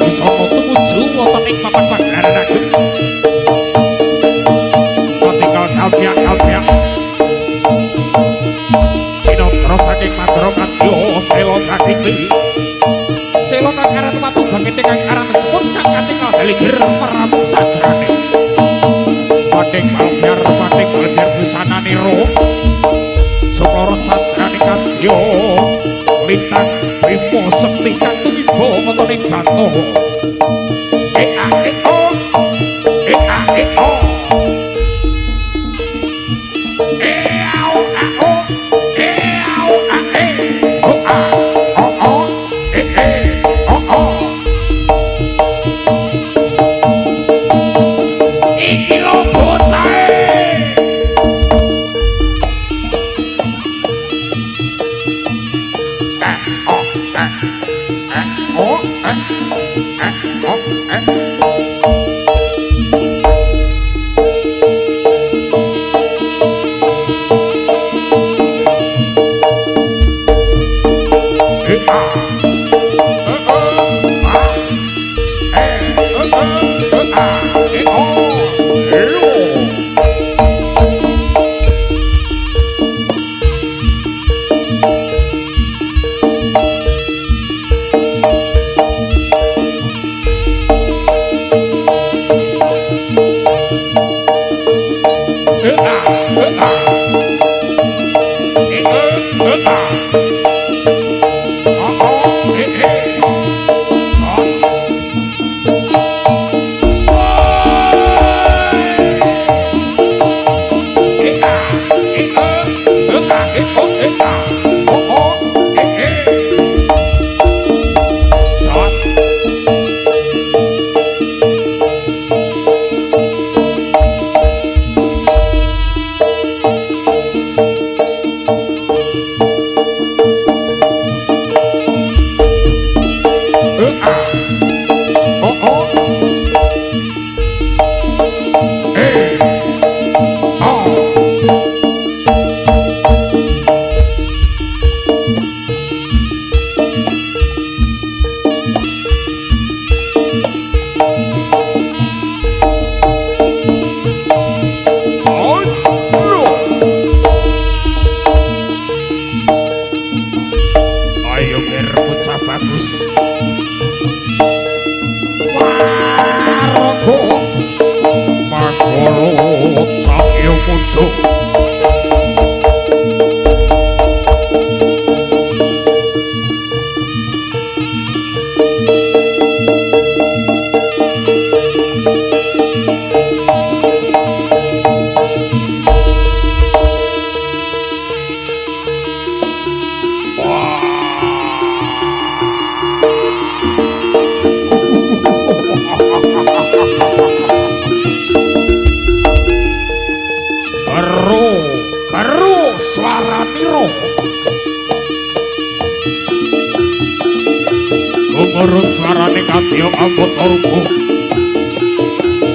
Wibisono tumuju wonten ing papan pagelaran agung. Katingal kalpiak-kalpiak Cinatra saking Mandra Kadya Sela Kakiti. Sela kang aran watu bangkete kang aran seput kang katingal haliger Prabu Cadrane. Pating kalpiar busanane ro. Sokoro Cadrane Kadya lintang Bimo Sekti kang tumiba wonten ing Banto. Ea-eo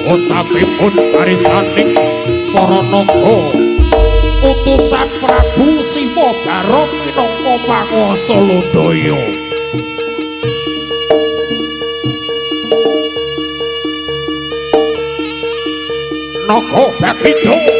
Utapipun arisaning para naga utusan Prabu Siwa Barong minangka panguwasa Lodaya. Naga Bathindra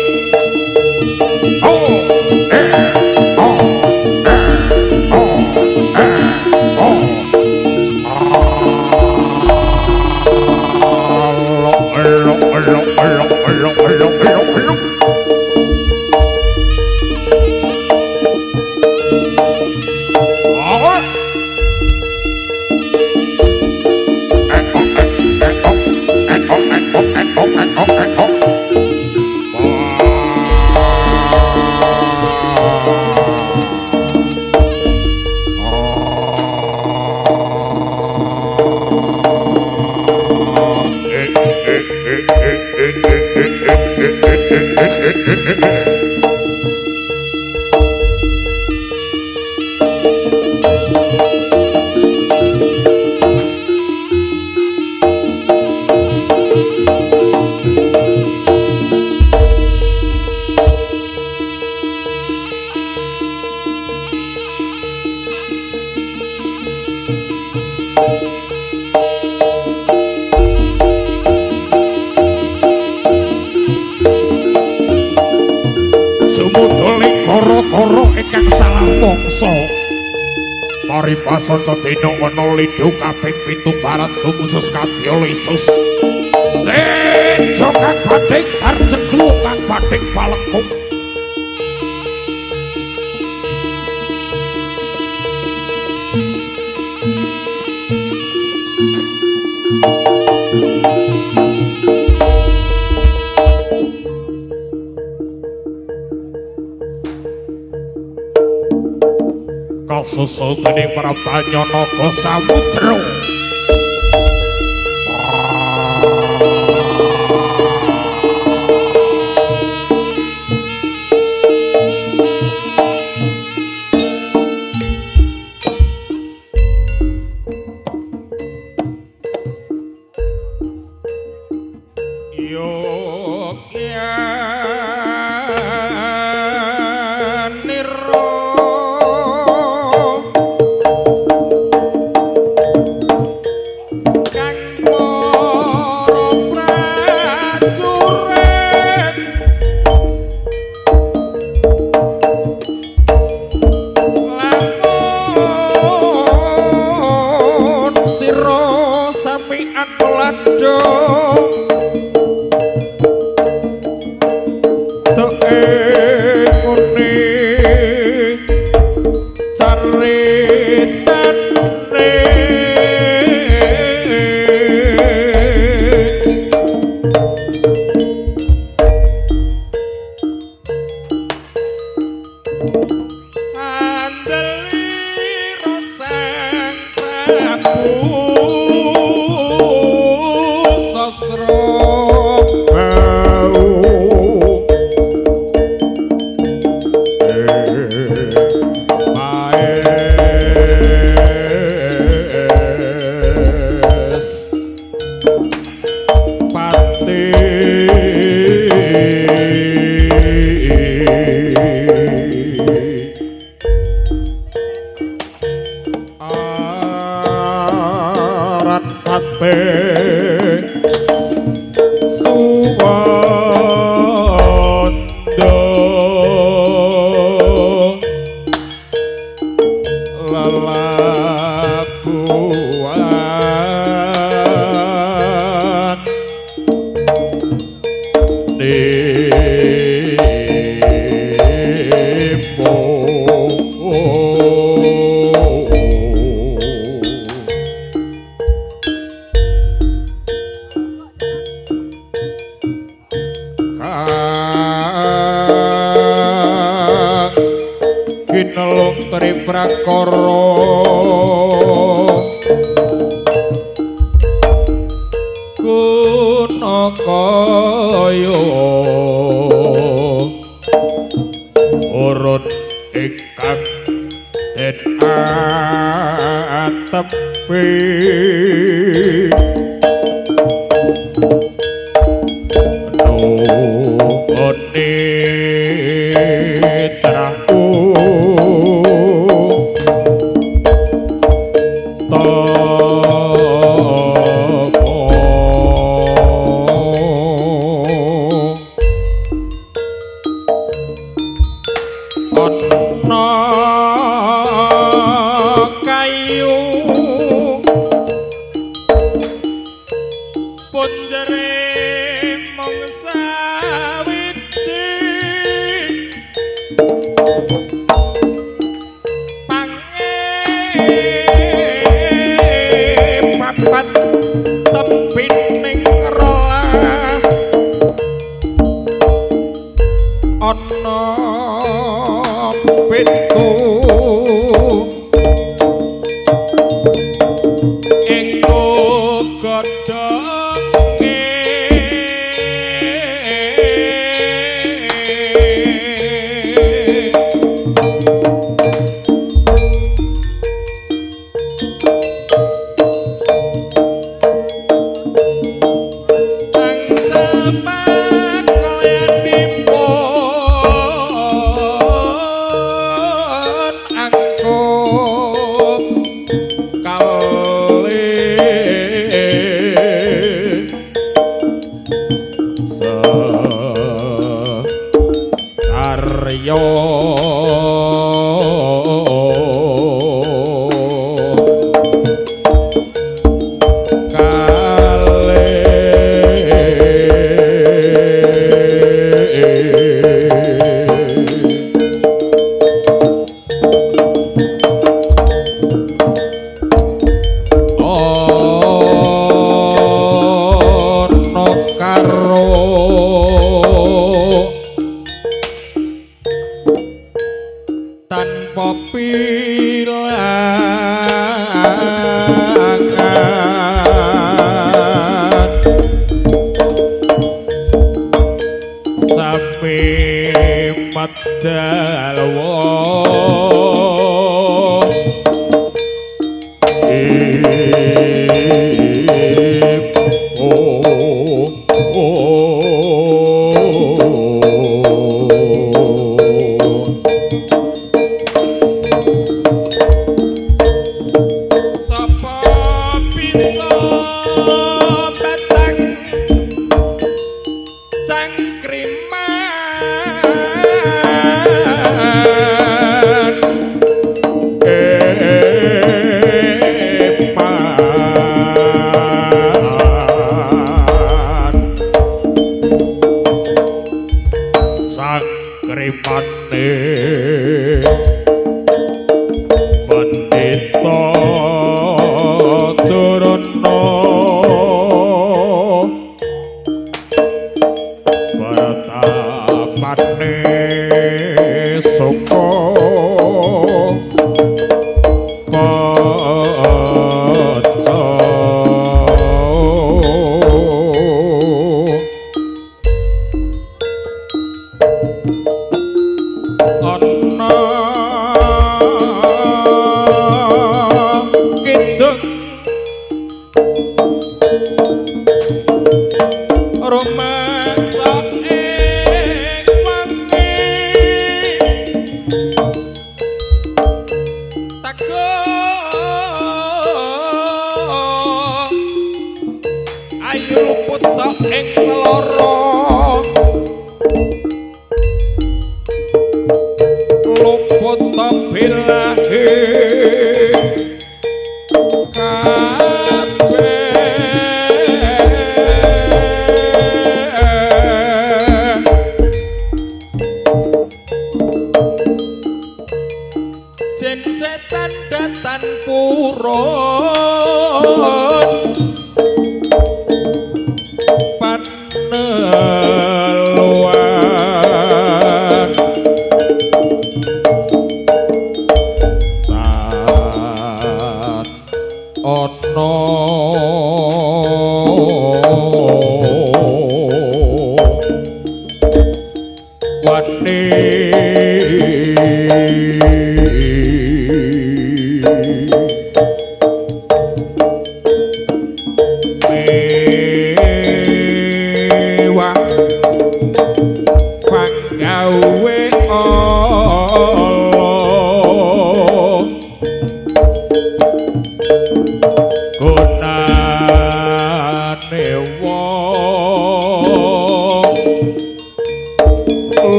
loro ingkang salah mangsa paribasan sedina ana lindhu kaping 7 barat khusus kadya lesus tejo kang bathik arjeglu kang bathik palekuk kasusul dening Prabanya Naga Samudra kinelung triprakara gunakaya urut ingkang den atepi nuhune traku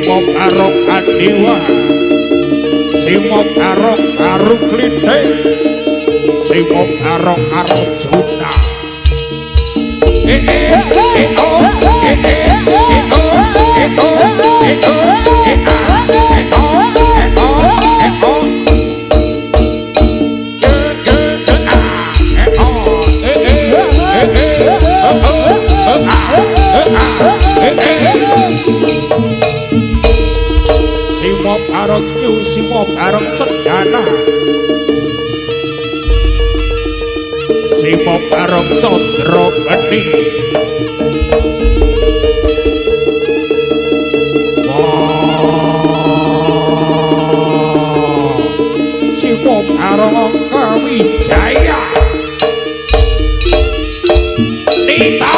Simo karo Adiwa, Simo karo Klite, Simo karo Arjuna. Simo bareng Yu, Simo bareng Cendana, Simo bareng Candrakeni. Simo bareng Kawijaya. Nita.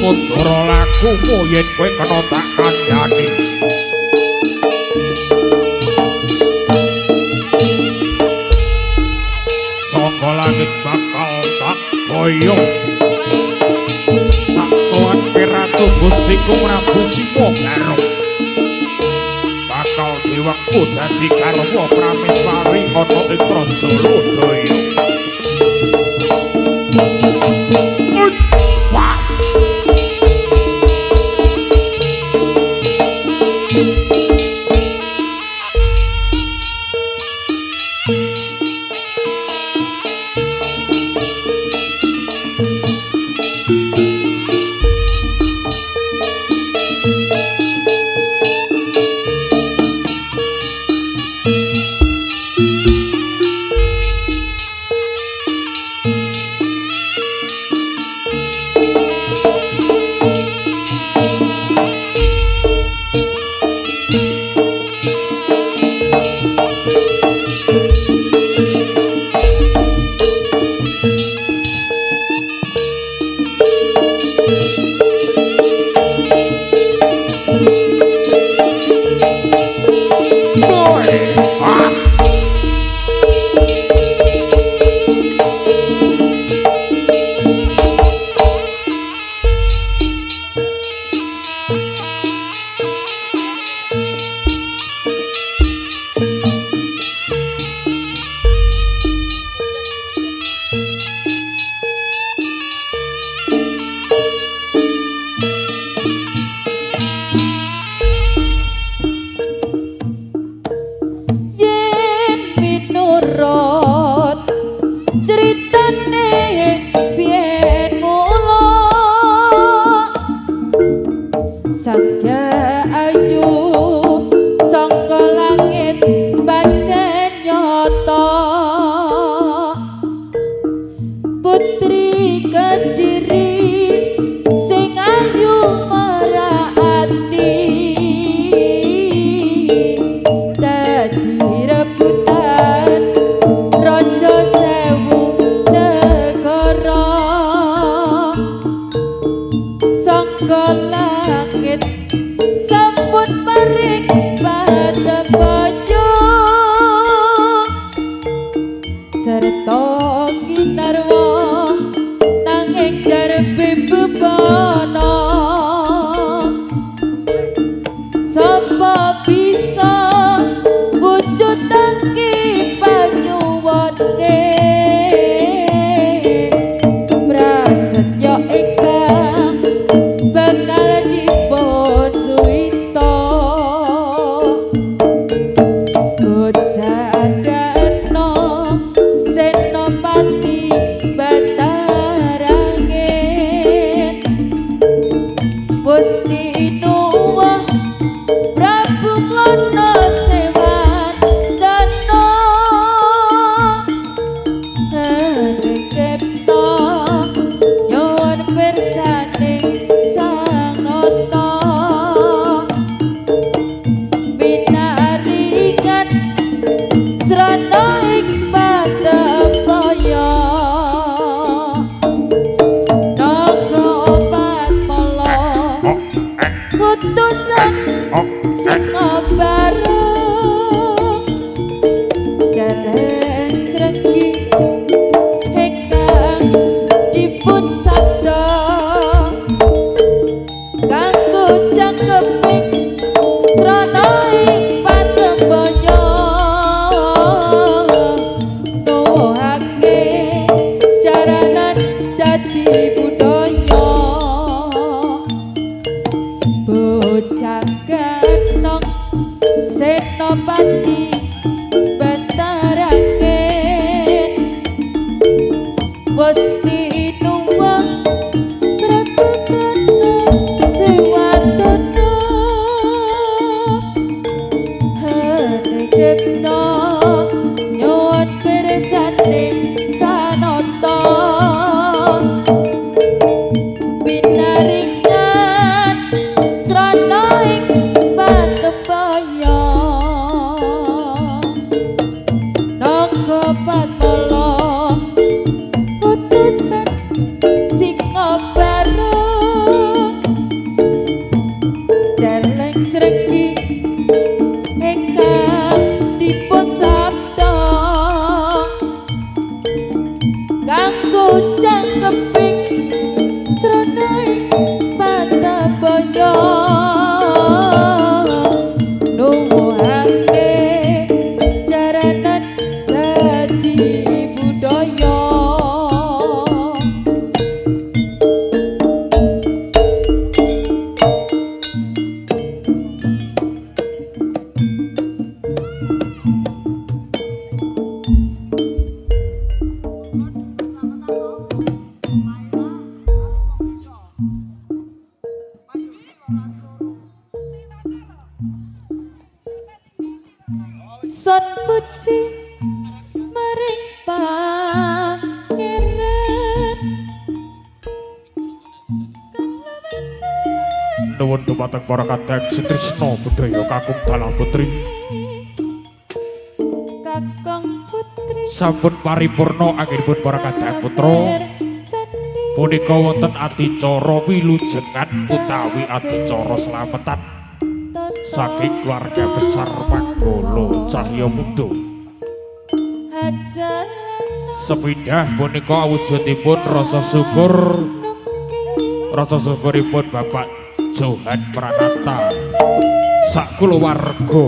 mundura lakumu yen kowe kena tak kandhani. Saka langit bakal tak boyo tak sowan Ratu Gustiku Prabu Simogarung bakal diwengku dadi garwa Prameswari ana ing Praja Lodaya. Pas Utusan sing ngobaro nyuwun dumateng para kadang Sutrisna Budaya Kakung Dalah Putri. Kakung Putri Sampun paripurna anggenipun para kadang putra. Punika wonten adicara wilujengan utawi adicara slametan saking keluarga besar Manggala Cahya Muda. Sepindah punika awujudipun rasa syukuripun Bapak Johan Pranata sak kulawarga.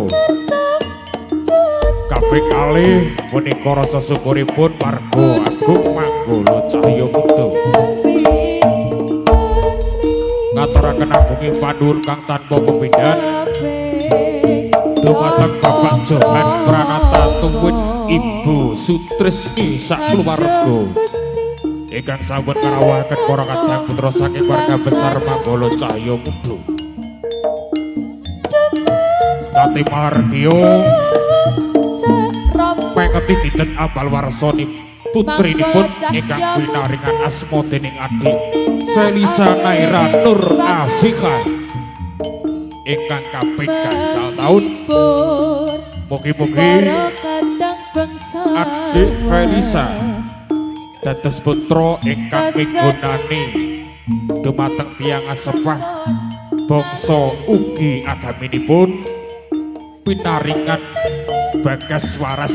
Kabeh kalih punika rasa syukuripun warga Agung Manggala Cahya Muda. Ngaturaken agunging panuwun kang tanpa pepindhan dumateng Bapak Johan Pranata tuwin Ibu Sutrisni sak kulawarga ingkang sampun ngrawuhaken para kadang putra saking warga besar Manggala Cahya Muda. Kati margiya mengeti dinten apal warsani putrinipun ingkang pinaringan asma dening adik Felisa Naira Nur Afika ingkang kaping gangsal taun. Mugi-mugi adik Felisa dados putra ingkang migunani dumateng tiyang asepah bangsa ugi agaminipun pinaringan bagas waras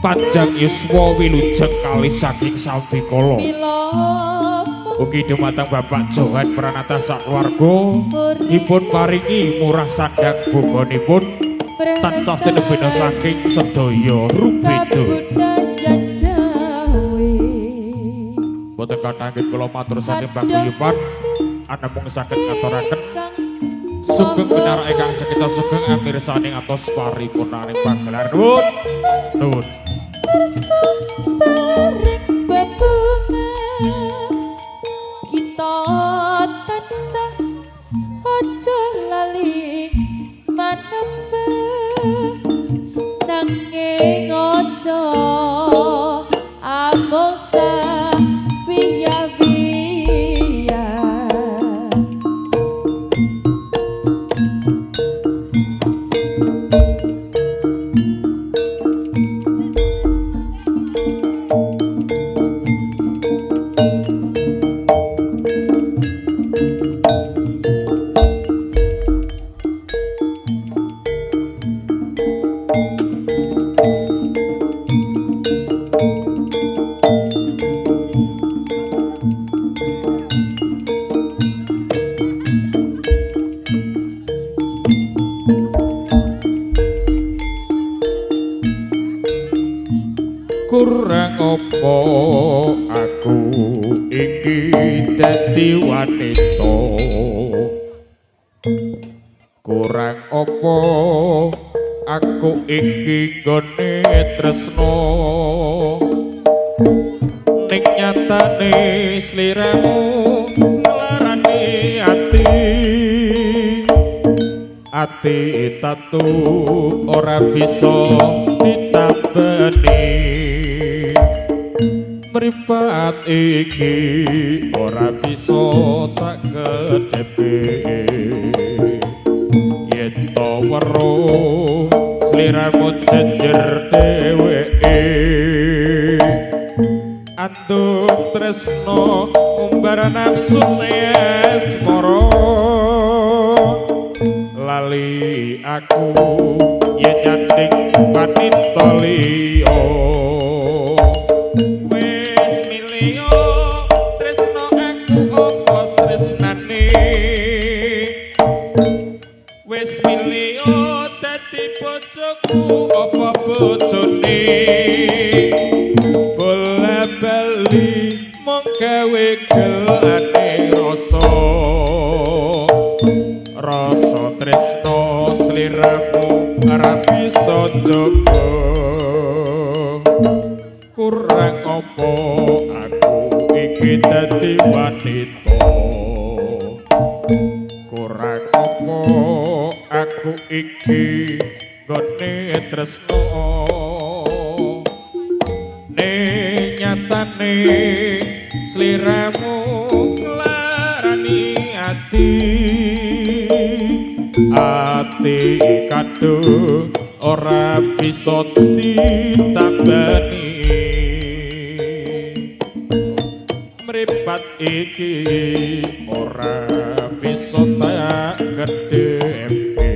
panjang yuswa wilujeng kalih saking sambikala. Ugi dumateng Bapak Johan Pranata sakeluarga dipun paringi murah sandang bogonipun tansah tinebena saking sedaya rubeda. Boten kathah kula matur saking paguyuban anamung saged ngaturaken sugeng pinarake kang sekita sugeng amirsani atos paripurnaning pagelaran nuwun. Kita tansah aja lali manembah nanging aja amung sawiya-wiya. Kurang apa aku iki dadi wanita, kurang apa aku iki gone tresno, ning nyatane sliramu ngelarani ati tatu ora bisa ditabeni. Mripat iki ora bisa tak kedepe yen to weruh sliramu jejer dheweke anduk tresno umbar nafsu asmara lali aku yen nyanding wanita liya. Wis milih dadi bojoku apa bojone bola bali mung gawe gelane rasa tresno sliramu ora bisa njogo. Kurang apa aku iki dadi wanita, kurang apa aku iki gone tresno, ning nyatane sliramu nglarani ati ati kado ora bisa ditambani mripat iki ora bisa tak gedhepe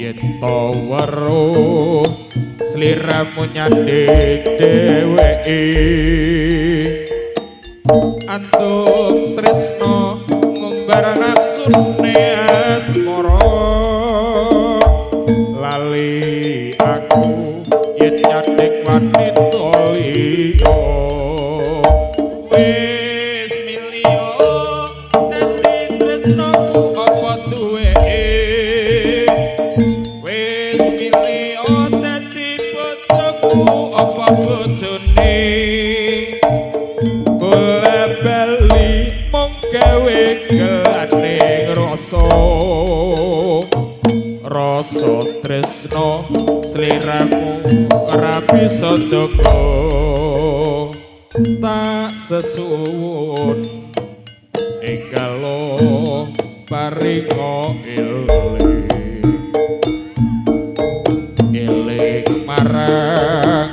yen to weruh sliramu nyandhik dheweke antuk tresno ngumbar nafsune asmara lali aku yen nyandhik wanita liya wis milio dadi tresnoku apa duweke wis milio dadi bojoku apa bojone gawe gelaning rasa tresno sliramu ora bisa jaga tak sesuwun enggal paringo eling marang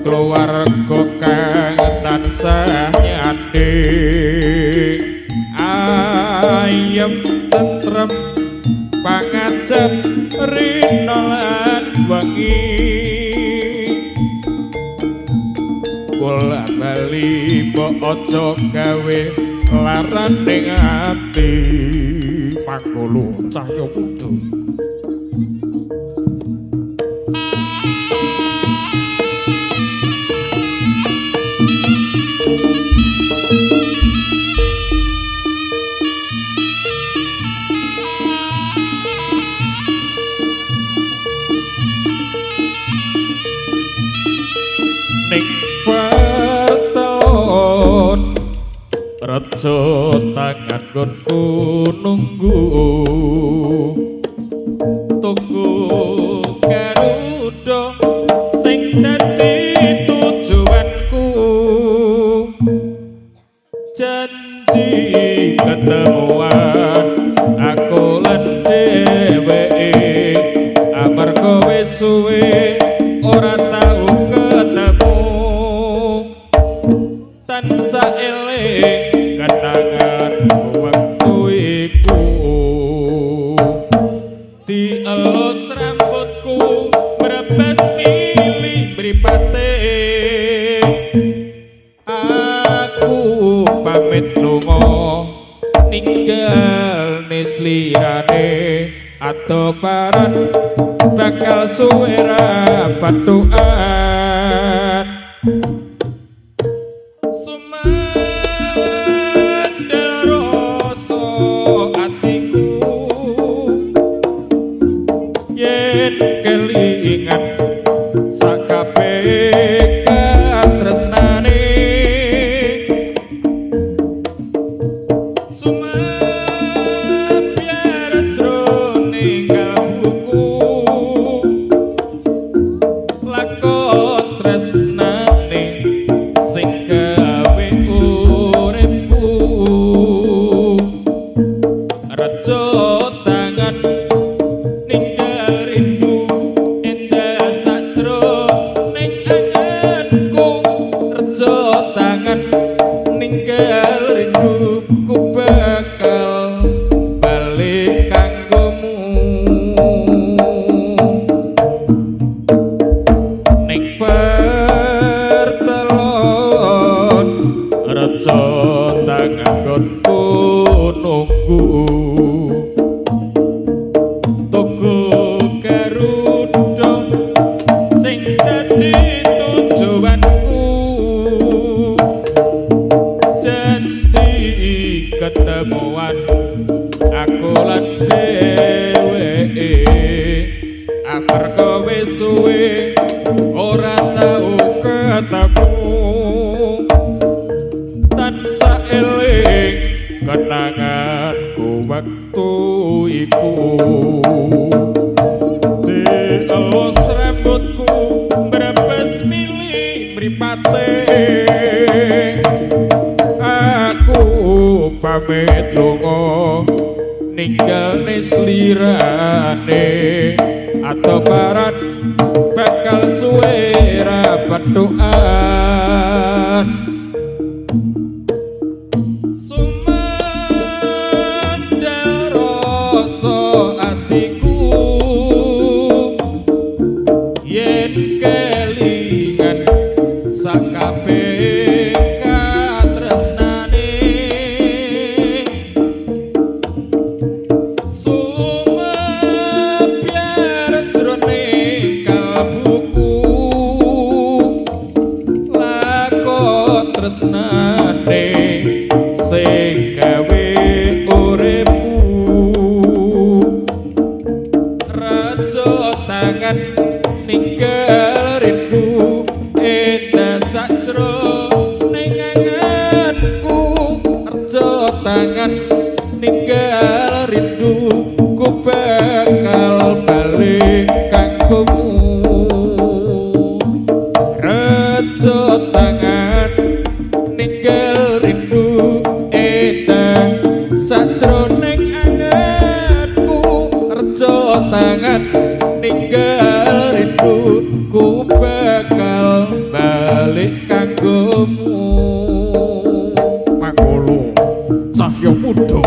keluarga kang tansah nyanding ayem tentrem pangajab rina lan wengi bola bali mbok aja gawe laran ning ati pangkulu cahya putu Raja tangan gonku nunggu tuku Garuda sing dadi tujuanku janji ketemuan aku lan dheweke amarga wis suwe ora tau ketemu tansah eling kenangan waktu iku dielus rambutku brebes milih mripate aku pamit lunga ninggal nislirane atau paran bakal suwera patuan kelingan sakabeh katresnane sumapyar jroning kalbuku lakon tresnane sing gawe uripku raja tangan ketemuan aku lan dheweke amarga wis suwe ora tau ketemu tansah eling kenanganku waktu iku dielus rambutku brebes milih mripate pamit lunga ninggalne slirane atau barat bakal suwe ra petukan sumandel rasa atiku yen kelingan sakabeh katresnane sumebyar jroning kalbuku lakon tresnane sing gawe uripku raja tangan ninggal rindu eta sajroning anganku raja tangan ninggal rindu ku bakal balik kanggomu raja tangan ninggal rindu eta sajroning anganku raja tangan ninggal rindu ku bakal balik kanggomu mangolo cahya muda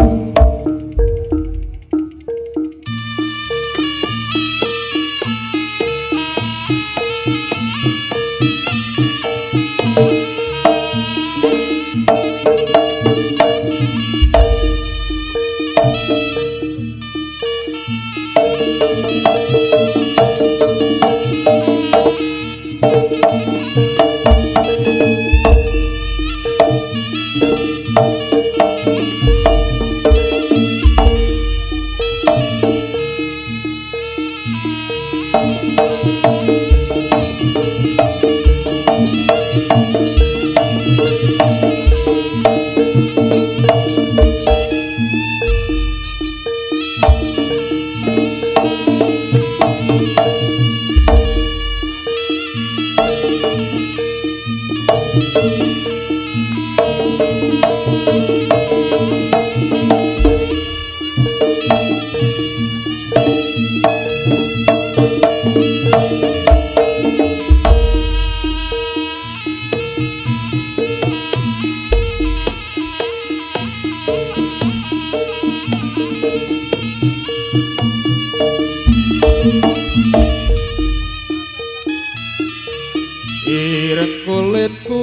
ireng kulitku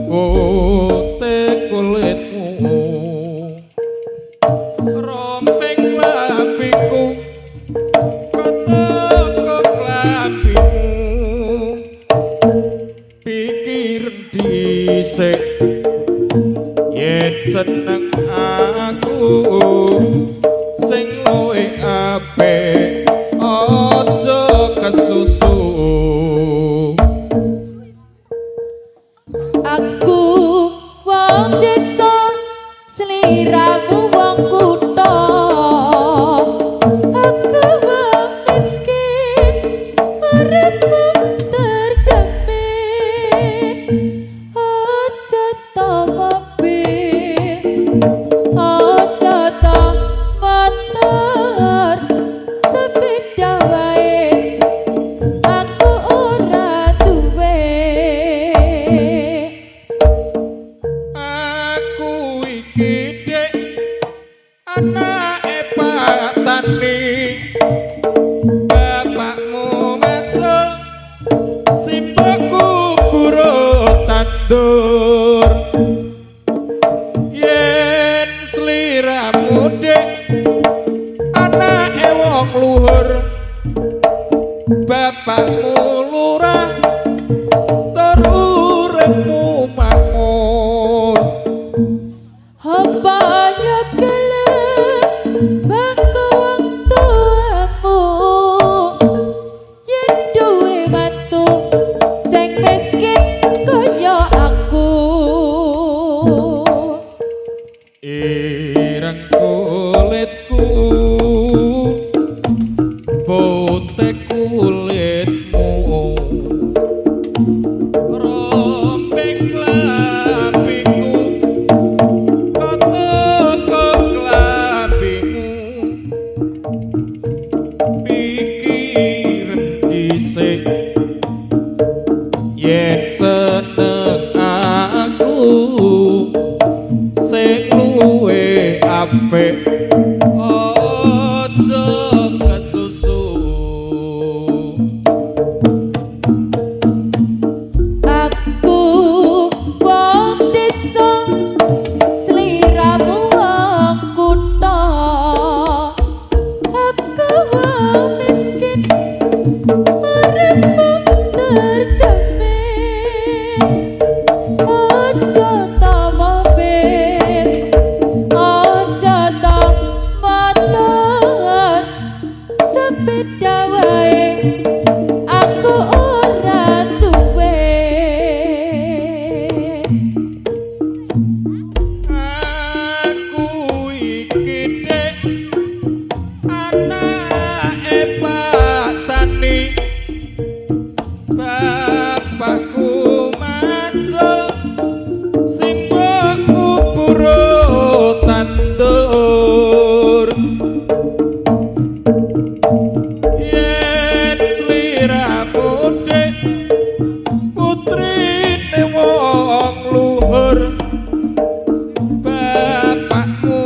putih kulitmu rompeng lampiku kotok lampimu pikir dhisik yen seneng aku sing luwih apik aja kesusu Aku wong desa sliramu wong kutha aku wong miskin uripmu terjamin aja ta mobil aja ta motor sepeda wae aku ora duwe aku iki dek anake Pak Tani bapakmu macul simpaku buru tandur yen sliramu dek anake wong luhur bapakmu lurah tur uripmu makmur apa ya gelem bangku wong tuamu yen duwe mantu sing miskin kaya aku ireng kulitku putih kulitmu yen seneng aku sing luwe apik aja kesusu Aku wong desa sliramu wong kutha Aku wong miskin uripmu terjamin Ojo ta mobil Ojo ta motor sepeda wae aku ora duwe aku iki dek anake Pak Tani bapakku macul sing mbokku buru tandur yen sliramu dek putrine wong luhur bapakku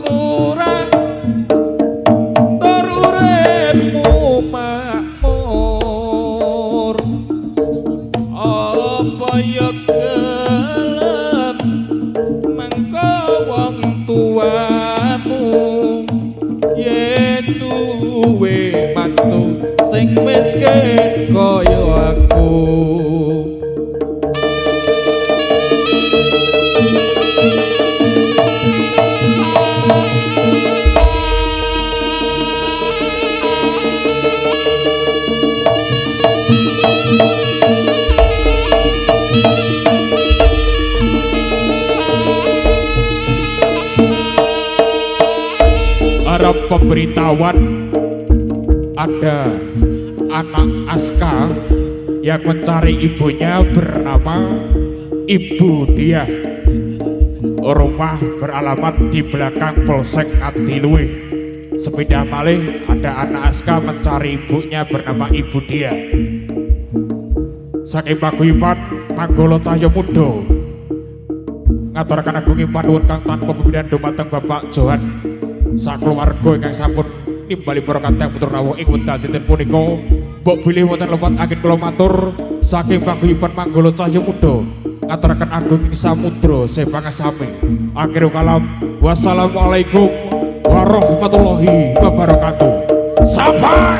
lurah tur uripmu makmur apa ya gelem mengko wong tuamu yen duwe mantu sing miskin kaya aku Arab pemberitahuan ada anak Aska yang mencari ibunya bernama Ibu Dia. Rumah beralamat di belakang Polsek Atilui. Sepeda malih ada anak Aska mencari ibunya bernama Ibu Dia. Saking paguyuban Manggolo Cahyo Mudo ngaturaken agung panuwun kang tanpa pembedaan dumateng Bapak Johan sakeluarga ingkang sampun nimbali para kanteng putra rawuh ing wekdal dinten punika mbok bilih wonten lewat angin kula matur saking paguyuban Manggolo Cahyo Mudo ngaturaken agung ing samudra sepangasami akhir kalam wassalamualaikum warahmatullahi wabarakatuh sampai